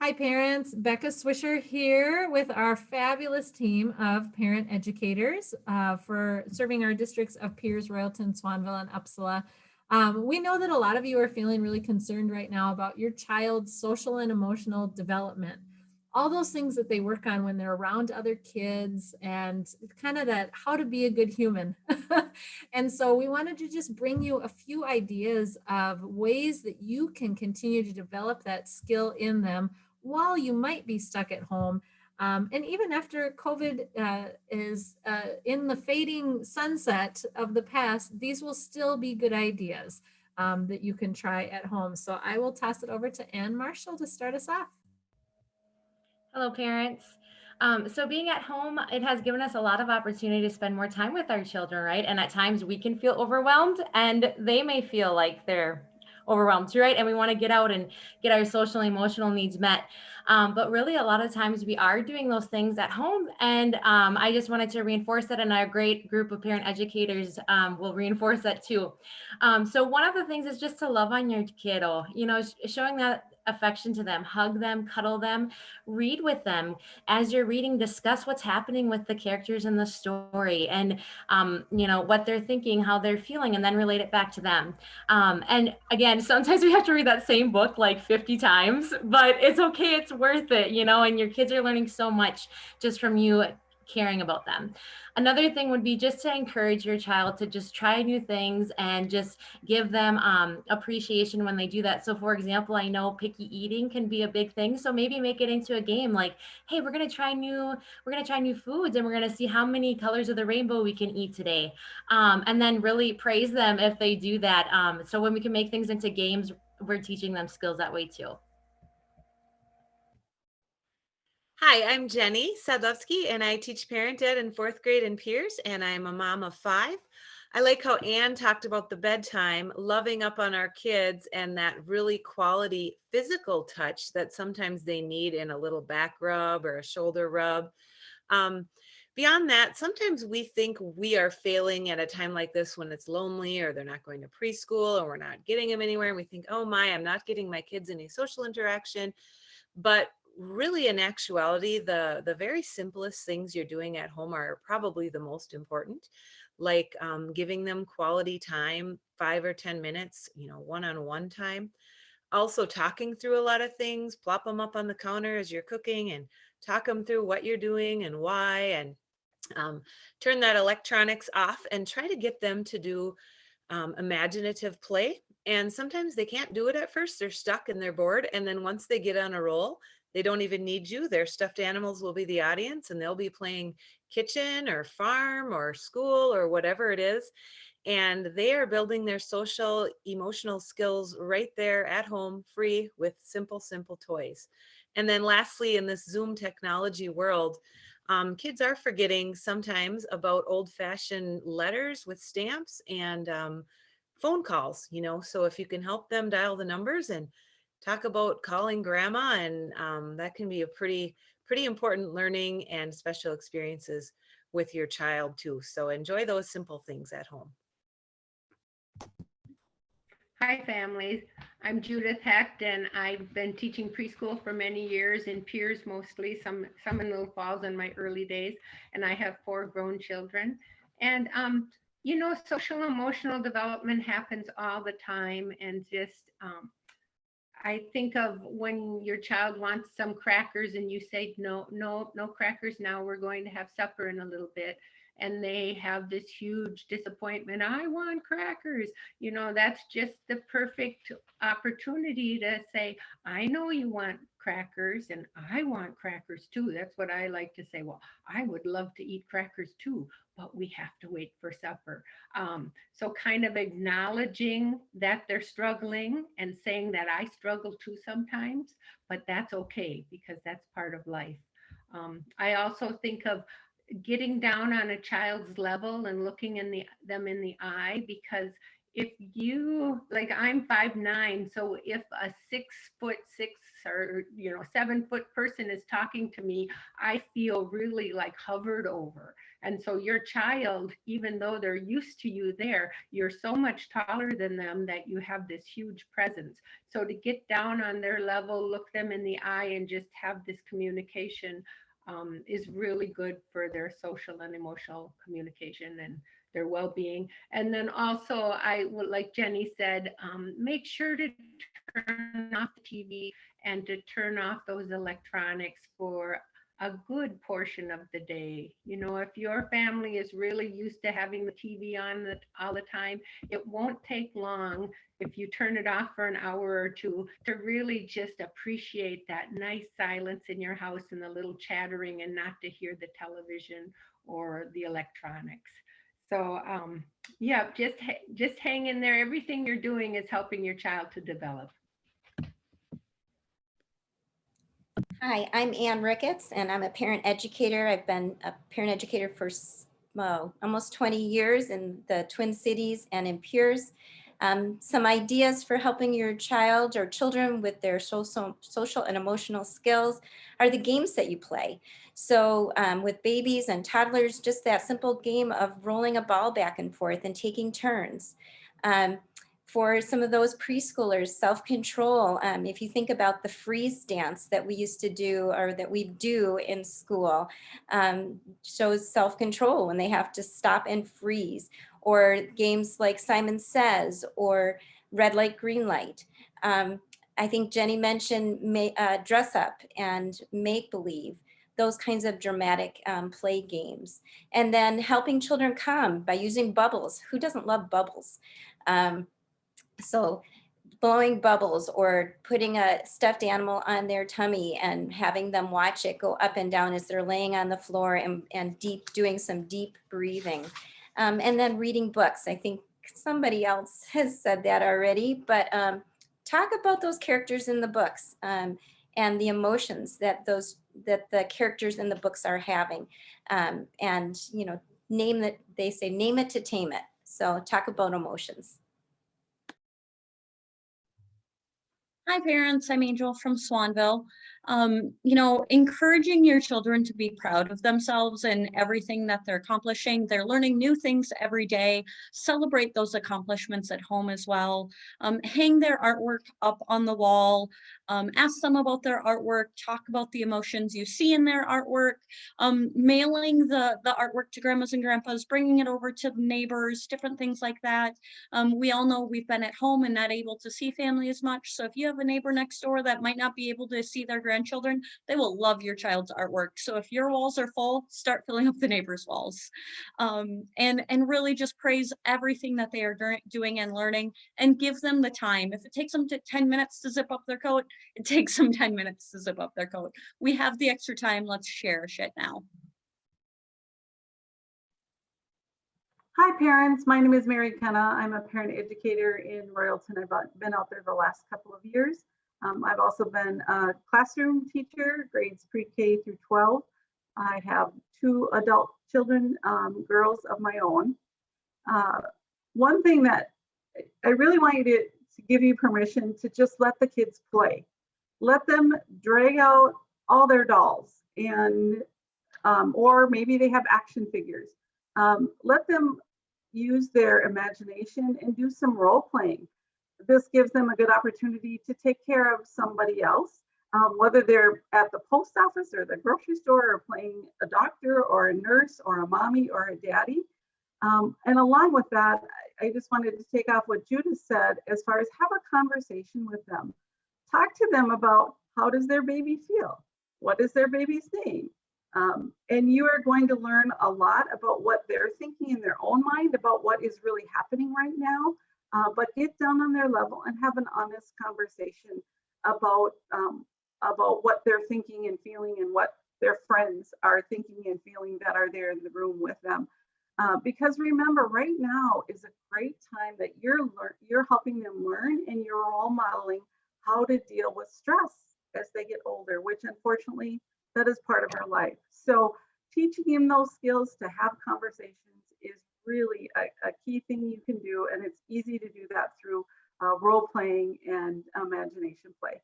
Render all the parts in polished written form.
Hi parents, Becca Swisher here with our fabulous team of parent educators for serving our districts of Pierce, Royalton, Swanville, and Uppsala. We know that a lot of you are feeling really concerned right now about your child's social and emotional development. All those things that they work on when they're around other kids and kind of that how to be a good human. And so we wanted to just bring you a few ideas of ways that you can continue to develop that skill in them while you might be stuck at home. And even after COVID is in the fading sunset of the past, these will still be good ideas that you can try at home. So I will toss it over to Ann Marshall to start us off. Hello, parents. So being at home, it has given us a lot of opportunity to spend more time with our children, right? And at times we can feel overwhelmed and they may feel like they're overwhelmed too, right? And we want to get out and get our social and emotional needs met. But really, a lot of times we are doing those things at home. And I just wanted to reinforce that, and our great group of parent educators will reinforce that too. So one of the things is just to love on your kiddo, showing that affection to them, hug them, cuddle them, read with them. As you're reading, discuss what's happening with the characters in the story and what they're thinking, how they're feeling, and then relate it back to them. And again, sometimes we have to read that same book like 50 times, but it's okay, it's worth it, and your kids are learning so much just from you caring about them. Another thing would be just to encourage your child to just try new things and just give them appreciation when they do that. So for example, I know picky eating can be a big thing. So maybe make it into a game like, hey, we're gonna try new foods and we're gonna see how many colors of the rainbow we can eat today. And then really praise them if they do that. So when we can make things into games, we're teaching them skills that way too. Hi, I'm Jenny Szabowski, and I teach parent ed in fourth grade in Pierce, and I'm a mom of 5. I like how Anne talked about the bedtime, loving up on our kids, and that really quality physical touch that sometimes they need in a little back rub or a shoulder rub. Um, Beyond that, sometimes we think we are failing at a time like this when it's lonely or they're not going to preschool or we're not getting them anywhere. And we think, oh my, I'm not getting my kids any social interaction. But really, in actuality, the very simplest things you're doing at home are probably the most important, like giving them quality time, 5 or 10 minutes, one-on-one time. Also talking through a lot of things, plop them up on the counter as you're cooking and talk them through what you're doing and why, and um, turn that electronics off and try to get them to do imaginative play. And sometimes they can't do it at first. They're stuck and they're bored. And then once they get on a roll, they don't even need you. Their stuffed animals will be the audience and they'll be playing kitchen or farm or school or whatever it is. And they are building their social emotional skills right there at home, free with simple toys. And then lastly, in this Zoom technology world, kids are forgetting sometimes about old fashioned letters with stamps and phone calls, so if you can help them dial the numbers and talk about calling grandma, and that can be a pretty important learning and special experiences with your child too. So enjoy those simple things at home. Hi, families. I'm Judith Hecht, and I've been teaching preschool for many years in Piers mostly, some in Little Falls in my early days, and I have 4 grown children. And social emotional development happens all the time, and just I think of when your child wants some crackers and you say, no, no, no crackers now, we're going to have supper in a little bit. And they have this huge disappointment. I want crackers. That's just the perfect opportunity to say, I know you want crackers and I want crackers too. That's what I like to say. Well, I would love to eat crackers too, but we have to wait for supper. So kind of acknowledging that they're struggling and saying that I struggle too sometimes, but that's okay because that's part of life. I also think of getting down on a child's level and looking them in the eye, because if you, like, I'm 5'9", so if a 6'6" or 7-foot person is talking to me, I feel really like hovered over. And so your child, even though they're used to you there, you're so much taller than them that you have this huge presence. So to get down on their level, look them in the eye, and just have this communication is really good for their social and emotional communication and their well-being. And then also, I would, like Jenny said, make sure to turn off the TV and to turn off those electronics for a good portion of the day. If your family is really used to having the TV on all the time, it won't take long if you turn it off for an hour or two to really just appreciate that nice silence in your house and the little chattering, and not to hear the television or the electronics. So yeah, just hang in there. Everything you're doing is helping your child to develop. Hi, I'm Ann Rickets, and I'm a parent educator. I've been a parent educator for almost 20 years in the Twin Cities and in Piers. Some ideas for helping your child or children with their social and emotional skills are the games that you play. So with babies and toddlers, just that simple game of rolling a ball back and forth and taking turns. For some of those preschoolers, self-control. If you think about the freeze dance that we used to do, or that we do in school, shows self-control when they have to stop and freeze. Or games like Simon Says or Red Light, Green Light. I think Jenny mentioned dress up and make believe, those kinds of dramatic play games. And then helping children calm by using bubbles. Who doesn't love bubbles? So blowing bubbles, or putting a stuffed animal on their tummy and having them watch it go up and down as they're laying on the floor, and doing some deep breathing. And then reading books. I think somebody else has said that already, but talk about those characters in the books and the emotions that the characters in the books are having. And name it, they say, name it to tame it. So talk about emotions. Hi parents, I'm Angel from Swanville. Encouraging your children to be proud of themselves and everything that they're accomplishing. They're learning new things every day. Celebrate those accomplishments at home as well. Hang their artwork up on the wall. Ask them about their artwork. Talk about the emotions you see in their artwork. Mailing the artwork to grandmas and grandpas, bringing it over to neighbors, different things like that. We all know we've been at home and not able to see family as much. So if you have a neighbor next door that might not be able to see their grandchildren, they will love your child's artwork. So if your walls are full, start filling up the neighbors' walls. And really just praise everything that they are doing and learning, and give them the time. If it takes them 10 minutes to zip up their coat, it takes them 10 minutes to zip up their coat. We have the extra time. Let's cherish it now. Hi parents, my name is Mary Kenna. I'm a parent educator in Royalton. I've been out there the last couple of years. I've also been a classroom teacher, grades pre-K through 12. I have 2 adult children, girls of my own. One thing that I really want you to give you permission to just let the kids play. Let them drag out all their dolls, and or maybe they have action figures. Let them use their imagination and do some role playing. This gives them a good opportunity to take care of somebody else, whether they're at the post office or the grocery store, or playing a doctor or a nurse or a mommy or a daddy. And along with that, I just wanted to take off what Judith said as far as have a conversation with them. Talk to them about, how does their baby feel? What is their baby's name? And you are going to learn a lot about what they're thinking in their own mind about what is really happening right now. But get down on their level and have an honest conversation about what they're thinking and feeling, and what their friends are thinking and feeling that are there in the room with them. Because remember, right now is a great time that you're helping them learn, and you're role modeling how to deal with stress as they get older, which unfortunately that is part of our life. So teaching them those skills to have conversations is really a key thing you can do, and it's easy to do that through role playing and imagination play.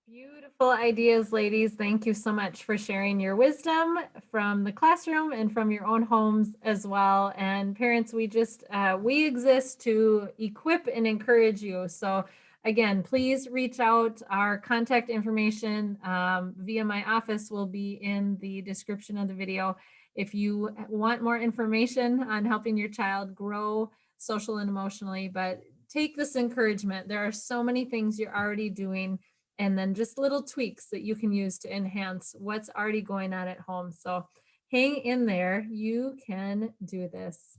Beautiful ideas, ladies. Thank you so much for sharing your wisdom from the classroom and from your own homes as well. And parents, we exist to equip and encourage you. So again, please reach out. Our contact information via my office will be in the description of the video. If you want more information on helping your child grow social and emotionally, but take this encouragement. There are so many things you're already doing, and then just little tweaks that you can use to enhance what's already going on at home. So hang in there. You can do this.